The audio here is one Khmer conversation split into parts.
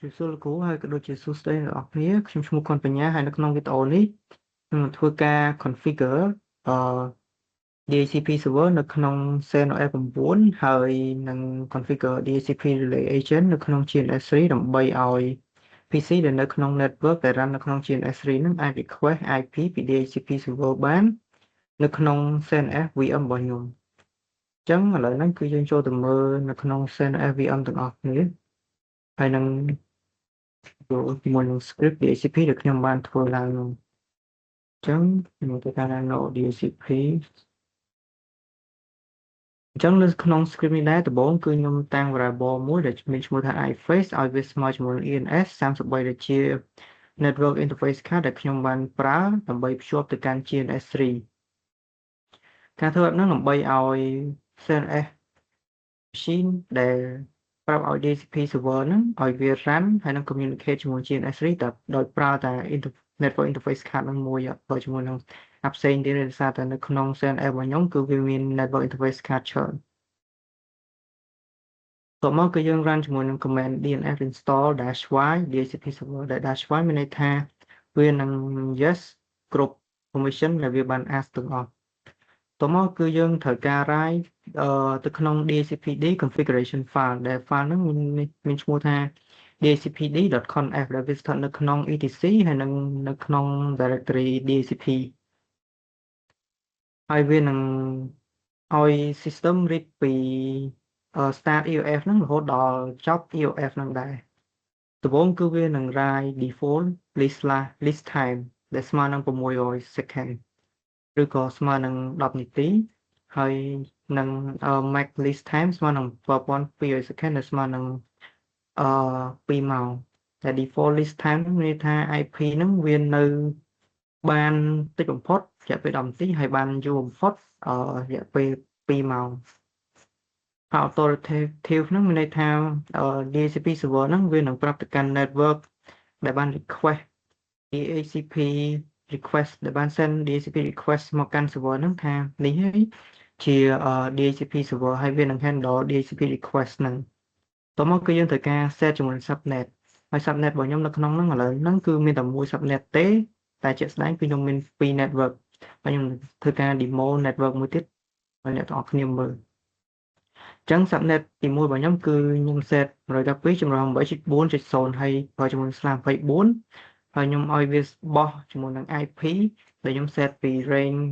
Chú xưa là cũ hay cái đôi chú xưa đây là ở phíaខ្ញុំឈ្មោះខុនបញ្ញាហើយនៅក្នុងវីដេអូនេះខ្ញុំនឹងធ្វើការ configure អឺ DHCP server នៅក្នុង CentOS 9ហើយនឹង configure DHCP Relay Agent នៅក្នុង GNS3 ដើម្បីឲ្យ PC ដែលនៅក្នុង network ដែល run នៅក្នុង GNS3 នឹងអាច request IP ពី DHCP server បាននៅក្នុង CentOS VM របស់ខ្ញុំអញ្ចឹងឥឡូវហ្នឹងគឺយើងចូលទៅមើលនៅក្នុង CentOS VM ទាំងអស់គ្នាហើយនឹងជាមួយនឹង script DHCP ដែលខ្ញុំបានធ្វើឡើងនោះអញ្ចឹងខ្ញុំទៅតាម node DHCP អញ្ចឹងនៅក្នុង script នេះដែរដំបូងគឺខ្ញុំតាំង variable មួយដែលមានឈ្មោះថា iFace ឲ្យវាស្មើជាមួយនឹង ENS 33ដែលជា network interface card ដែលខ្ញុំបានប្រើដើម្បីភ្ជាប់ទៅកាន់ GNS3 ការធ្វើបែបហ្នឹងដើម្បីឲ្យ CNS machine ដែលប្រាប់ឲ្យ DHCP server ហ្នឹងឲ្យវា run ហើយនឹង communicate ជាមួយ GNS3 ដោយប្រើតែ network interface card ហ្នឹងមួយបើជាមួយនឹង app ផ្សេងទៀតដោយសារតែនៅក្នុង CNS របស់ខ្ញុំគឺវាមាន network interface card ច្រើនតមកគឺយើង run ជាមួយនឹង command dns install -y DHCP server ដែល -y មានន័យថាវានឹង yes គ្រប់ permission ដែលវាបាន ask ទាំងអស់តមកគឺយើងត្រូវការ write ទៅក្នុង DHCPD configuration file ដែល file ហ្នឹងមានឈ្មោះថា dhcpd.conf ដែលវាស្ថិតនៅក្នុង etc ហើយនឹងនៅក្នុង directory DHCP ហើយវានឹងឲ្យ system read ពី start EOF ហ្នឹងរហូតដល់ចប់ EOF ហ្នឹងដែរដំបូងគឺវានឹង write default list time ដែលស្មើនឹង600 second ឬក៏ស្មើនឹង10នាទីហើយនឹង max list time ស្មើនឹង1200 second ដែលស្មើនឹង2ម៉ោងតែ default list time ហ្នឹងមានន័យថា IP ហ្នឹងវានៅបានតិចបំផុតរយៈពេល10នាទីហើយបានយូរបំផុតរយៈពេល2ម៉ោងហើយ authoritative ហ្នឹងមានន័យថា DHCP server ហ្នឹងវានឹងប្រាប់ទៅកាន់ network ដែលបាន request DHCP request ដែលបាន send DHCP request មកកាន់ server ហ្នឹងថានេះហើយជា DHCP server ហើយវានឹង handle DHCP request ហ្នឹងតមកគឺយើងត្រូវការ set ជាមួយ subnet ហើយ subnet របស់ខ្ញុំនៅក្នុងហ្នឹងឥឡូវហ្នឹងគឺមានតែមួយ subnet ទេតែជាក់ស្ដែងគឺខ្ញុំមាន2 network ហើយខ្ញុំធ្វើការ demo network មួយទៀតឲ្យអ្នកទាំងអស់គ្នាមើលអញ្ចឹង subnet ទី1របស់ខ្ញុំគឺខ្ញុំ set 112.8.4.0 ហើយបើជាមួយនឹង /24 ហើយខ្ញុំឲ្យវាបោះជាមួយនឹង IP ដែលខ្ញុំ set ពី range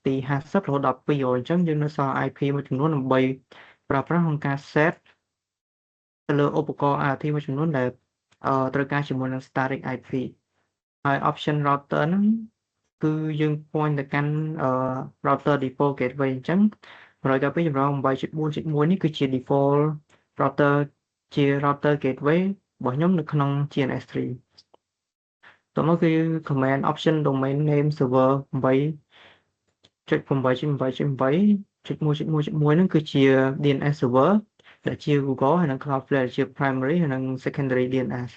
ទី50រហូតដល់200អញ្ចឹងយើងនៅសល់ IP មួយចំនួនដើម្បីប្រើប្រាស់ក្នុងការ set ទៅលើឧបករណ៍ IoT មួយចំនួនដែលត្រូវការជាមួយនឹង static IP ហើយ option router ហ្នឹងគឺយើង point ទៅកាន់router default gateway អញ្ចឹង 192.8.4.1 នេះគឺជា default router ជា router gateway របស់ខ្ញុំនៅក្នុង GNS3 តមកគឺ command option domain name server 8.8.8.1.1.1 ហ្នឹងគឺជា DNS server ដែលជា Google ហើយនិង Cloudflare ជា primary ហើយនិង secondary DNS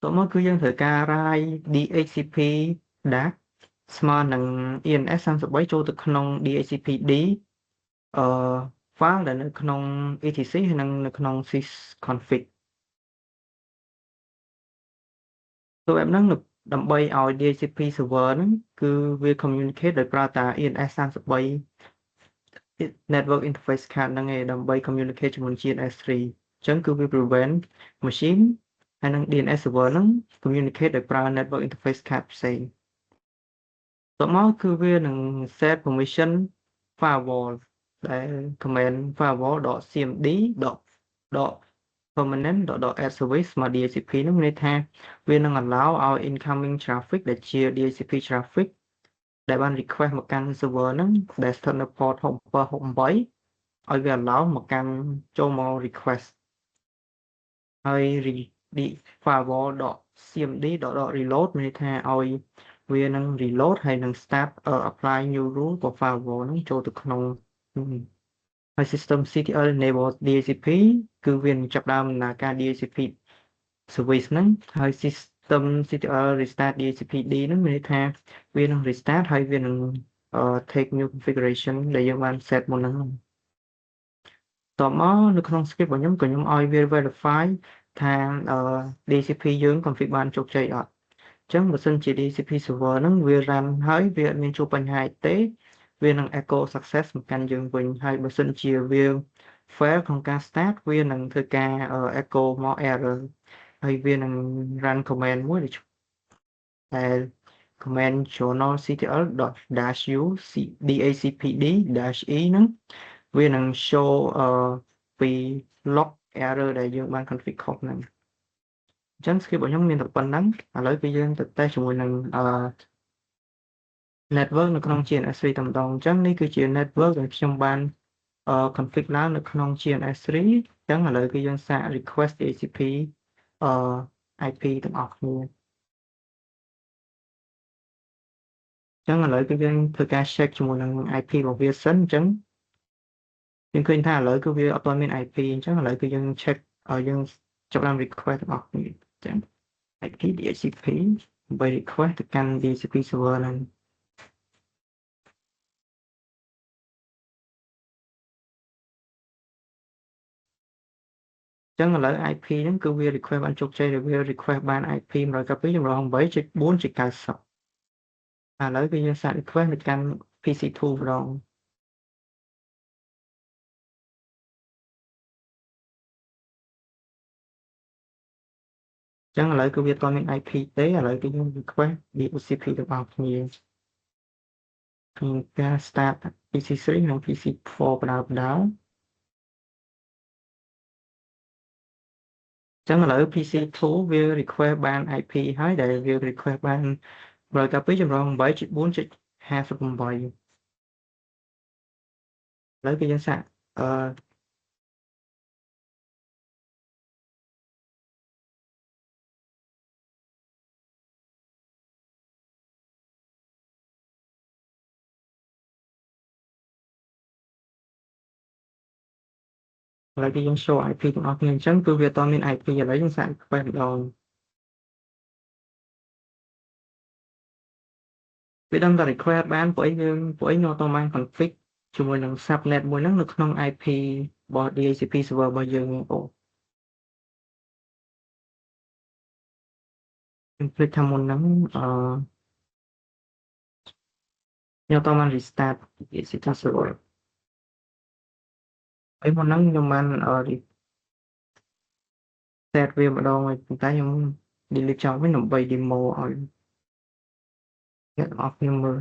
តមកគឺយើងត្រូវការ write DHCP DAC ស្មើនឹង ENS 33ចូលទៅក្នុង DHCPD file ដែលនៅក្នុង etc ហើយនិងនៅក្នុង sysconfig ទៅបែបហ្នឹងដើម្បីឲ្យ DHCP server ហ្នឹងគឺវា communicate ដោយប្រើតា ENS 33 network interface card ហ្នឹងឯងដើម្បី communicate ជាមួយ GNS3 អញ្ចឹងគឺវា prevent machine ហើយនឹង DNS server ហ្នឹង communicate ដោយប្រើ network interface card ផ្សេងតមកគឺវានឹង set permission firewall ដែល command firewall.cmd. permanent.add service ស្មើ DHCP ហ្នឹងមានន័យថាវានឹង allow ឲ្យ incoming traffic ដែលជា DHCP traffic ដែលបាន request មកកាន់ server ហ្នឹងដែលស្ថិតនៅ port 6768ឲ្យវា allow មកកាន់ចូលមក request ហើយ firewall.cmd.reload មានន័យថាឲ្យវានឹង reload ហើយនឹង start apply new rule của firewall ហ្នឹងចូលទៅក្នុងហើយ system CTL enable DHCP គឺវានឹងចាប់ផ្ដើមដំណើរការ DHCP service ហ្នឹងហើយ system CTL restart DHCPD ហ្នឹងមានន័យថាវានឹង restart ហើយវានឹងtake new configuration ដែលយើងបាន set មុនហ្នឹងតមកនៅក្នុង script របស់ខ្ញុំក៏ខ្ញុំឲ្យវា verify ថា DCP យើង config បានជោគជ័យអត់អញ្ចឹងបើសិនជា DCP server ហ្នឹងវា run ហើយវាអត់មានជួបបញ្ហាអីទេវានឹង echo success មកកាន់យើងវិញហើយបើសិនជាវា fail ក្នុងការ start វានឹងធ្វើការ echo មក error ហើយវានឹង run command មួយដែល command journalctl.-u dacpd-e ហ្នឹងវានឹង show ពី log error ដែលយើងបាន config ខុសហ្នឹងអញ្ចឹង script របស់ខ្ញុំមានតែប៉ុណ្្នឹងឥឡូវគឺយើងទៅ test ជាមួយនឹង network នៅក្នុង GNS3 តែម្ដងអញ្ចឹងនេះគឺជា network ដែលខ្ញុំបាន config ឡើងនៅក្នុង GNS3 អញ្ចឹងឥឡូវគឺយើងសាក request DHCP IP ទាំងអស់គ្នាអញ្ចឹងឥឡូវគឺយើងធ្វើការ check ជាមួយនឹង IP របស់វាសិនអញ្ចឹងយើងឃើញថាឥឡូវគឺវាអត់ទាន់មាន IP អញ្ចឹងឥឡូវគឺយើង check យើងចាប់ផ្ដើម request ទាំងអស់គ្នាអញ្ចឹង IP DHCP ដើម្បី request ទៅកាន់ DHCP server ហ្នឹងអញ្ចឹងឥឡូវ IP ហ្នឹងគឺវា request បានជោគជ័យដែលវា request បាន IP 192.8.4.90 ឥឡូវគឺយើងសាក request ទៅកាន់ PC2 ម្ដងអញ្ចឹងឥឡូវគឺវាអត់ទាន់មាន IP ទេឥឡូវគឺយើង request DHCP ទាំងអស់គ្នាក្នុងការ start PC3 និង PC4 បណ្ដើរអញ្ចឹងឥឡូវ PC2 វា request បាន IP ហើយដែលវា request បាន192.8.4.58 ឥឡូវគឺយើងសាកឥឡូវគឺយើង show IP ទាំងអស់គ្នាអញ្ចឹងគឺវាអត់ទាន់មាន IP ឥឡូវយើងសាក request ម្ដងវាដឹងតែ request បានព្រោះអីខ្ញុំអត់ទាន់បាន config ជាមួយនឹង subnet មួយហ្នឹងនៅក្នុង IP របស់ DHCP server របស់យើងបងប្អូនខ្ញុំភ្លេចថាមុនហ្នឹងខ្ញុំអត់ទាន់បាន restart DHCP server ហើយមុនហ្នឹងខ្ញុំបានreset វាម្ដងហើយប៉ុន្តែខ្ញុំ delete ចោលវិញដើម្បី demo ឲ្យអ្នកទាំងអស់គ្នាមើល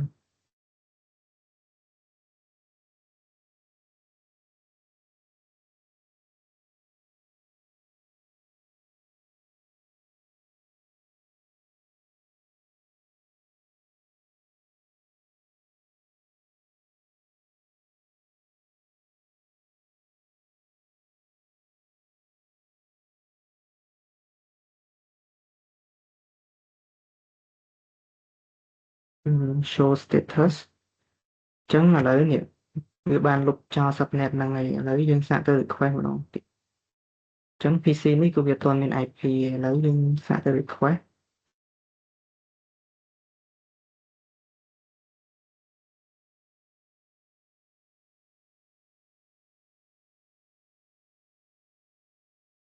show status អញ្ចឹងឥឡូវនេះវាបានលុបចោល subnet ហ្នឹងហើយឥឡូវយើងសាកទៅ request ម្ដងទៀតអញ្ចឹង PC នេះគឺវាអត់ទាន់មាន IP ឥឡូវយើងសាកទៅ request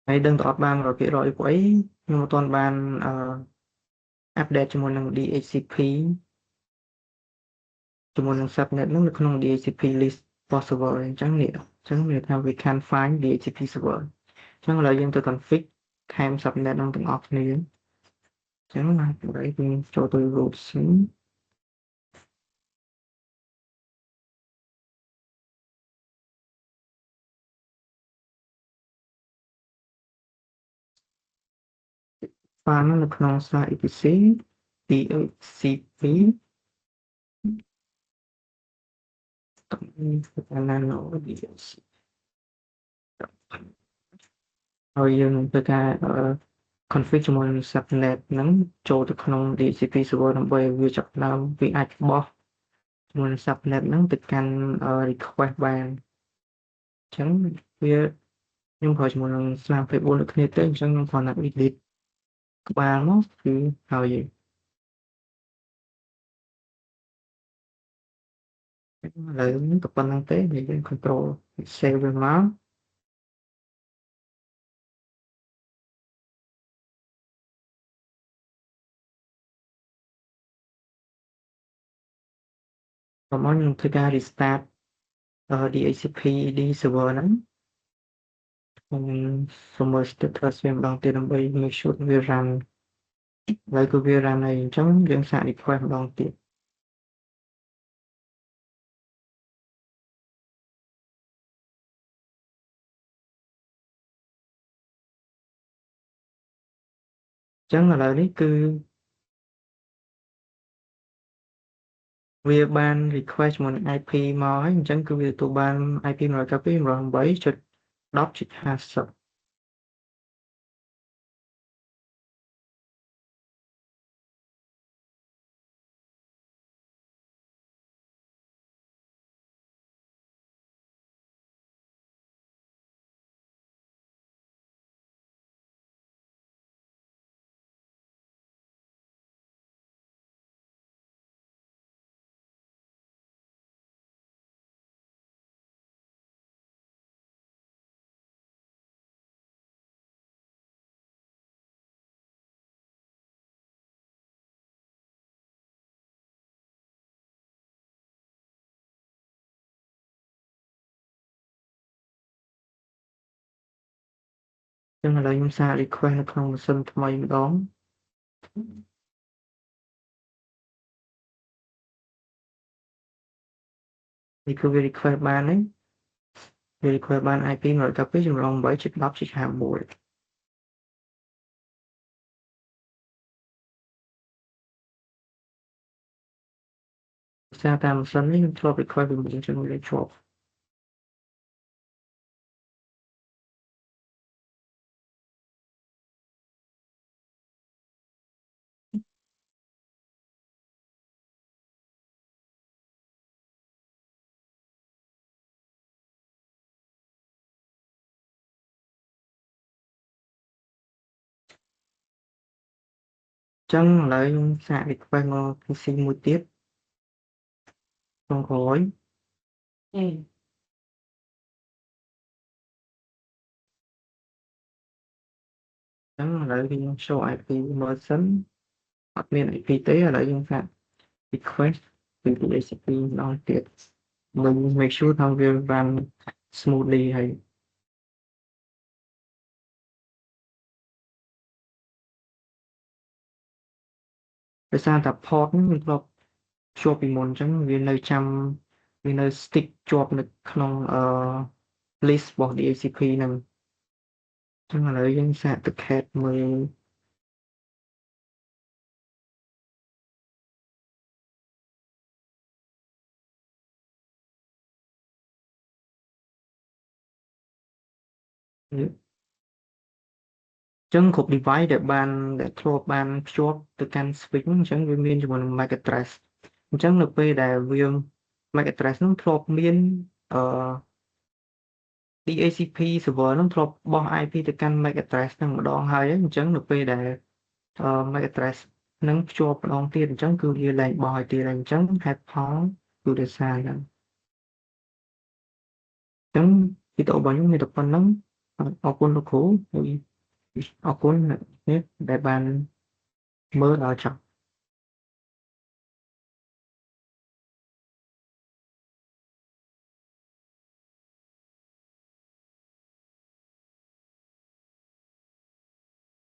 ហើយដឹងតែអត់បាន 100% ព្រោះអីខ្ញុំអត់ទាន់បានupdate ជាមួយនឹង DHCP ជាមួយនឹង subnet ហ្នឹងនៅក្នុង DHCP list for server អញ្ចឹងនេះអញ្ចឹងវាថា we can find DHCP server អញ្ចឹងឥឡូវយើងទៅ config ថែម subnet ហ្នឹងទាំងអស់គ្នាអញ្ចឹងណាដើម្បីយើងចូលទៅ root sim បាននៅក្នុង etc DHCP តាមណា DHCP ហើយយើងនឹងធ្វើការconfig ជាមួយនឹង subnet ហ្នឹងចូលទៅក្នុង DHCP server ដើម្បីឲ្យវាចាប់ផ្ដើមវាអាចបោះជាមួយនឹង subnet ហ្នឹងទៅកាន់ request បានអញ្ចឹងវាខ្ញុំប្រើជាមួយនឹង Slam Playboard ដូចគ្នាទេអញ្ចឹងខ្ញុំគ្រាន់តែ edit ក្បាលមកគឺហើយឥឡូវនេះក៏ប៉ុណ្្នឹងទេយើង control save វាមក Còn món thứ ca restart DHCP D server ហ្នឹងសូមមើល status វាម្ដងទៀតដើម្បី make sure វា run ឥឡូវគឺវា run ហើយអញ្ចឹងយើងសាក request ម្ដងទៀតអញ្ចឹងឥឡូវនេះគឺវាបាន request ជាមួយនឹង IP មកហើយអញ្ចឹងគឺវាទទួលបាន IP 192.168.10.50 អញ្ចឹងឥឡូវខ្ញុំសាក request នៅក្នុងម៉ាស៊ីនថ្មីម្ដងនេះគឺវា request បានហើយវា request បាន IP 192.168.10.51សារតាមម៉ាស៊ីននេះខ្ញុំធ្លាប់ request ពីមុនអញ្ចឹងវាជាប់អញ្ចឹងឥឡូវខ្ញុំសាក request មក PC មួយទៀតចុងក្រោយអញ្ចឹងឥឡូវគឺខ្ញុំ show IP មើលសិនអត់មាន IP ទេឥឡូវយើងសាក request ពី DHCP ម្ដងទៀតនឹង make sure ថាវា run smoothly ហើយដោយសារតែ port ហ្នឹងវាធ្លាប់ភ្ជាប់ពីមុនអញ្ចឹងវានៅចាំវានៅ stick ជាប់នៅក្នុង list របស់ DHCP ហ្នឹងអញ្ចឹងឥឡូវយើងសាកទៅ cat មើលអញ្ចឹងគ្រប់ device ដែលធ្លាប់បានភ្ជាប់ទៅកាន់ switch ហ្នឹងអញ្ចឹងវាមានជាមួយនឹង MAC address អញ្ចឹងនៅពេលដែលវា MAC address ហ្នឹងធ្លាប់មានអឺ DHCP server ហ្នឹងធ្លាប់បោះ IP ទៅកាន់ MAC address ហ្នឹងម្ដងហើយអញ្ចឹងនៅពេលដែលMAC address ហ្នឹងភ្ជាប់ម្ដងទៀតអញ្ចឹងគឺវាលែងបោះឲ្យទៀតហើយអញ្ចឹងហេតុផលគឺដោយសារហ្នឹងអញ្ចឹងវីដេអូរបស់ខ្ញុំមានតែប៉ុណ្្នឹងអរគុណលោកគ្រូហើយអរគុណអ្នកដែលបានមើលដល់ចប់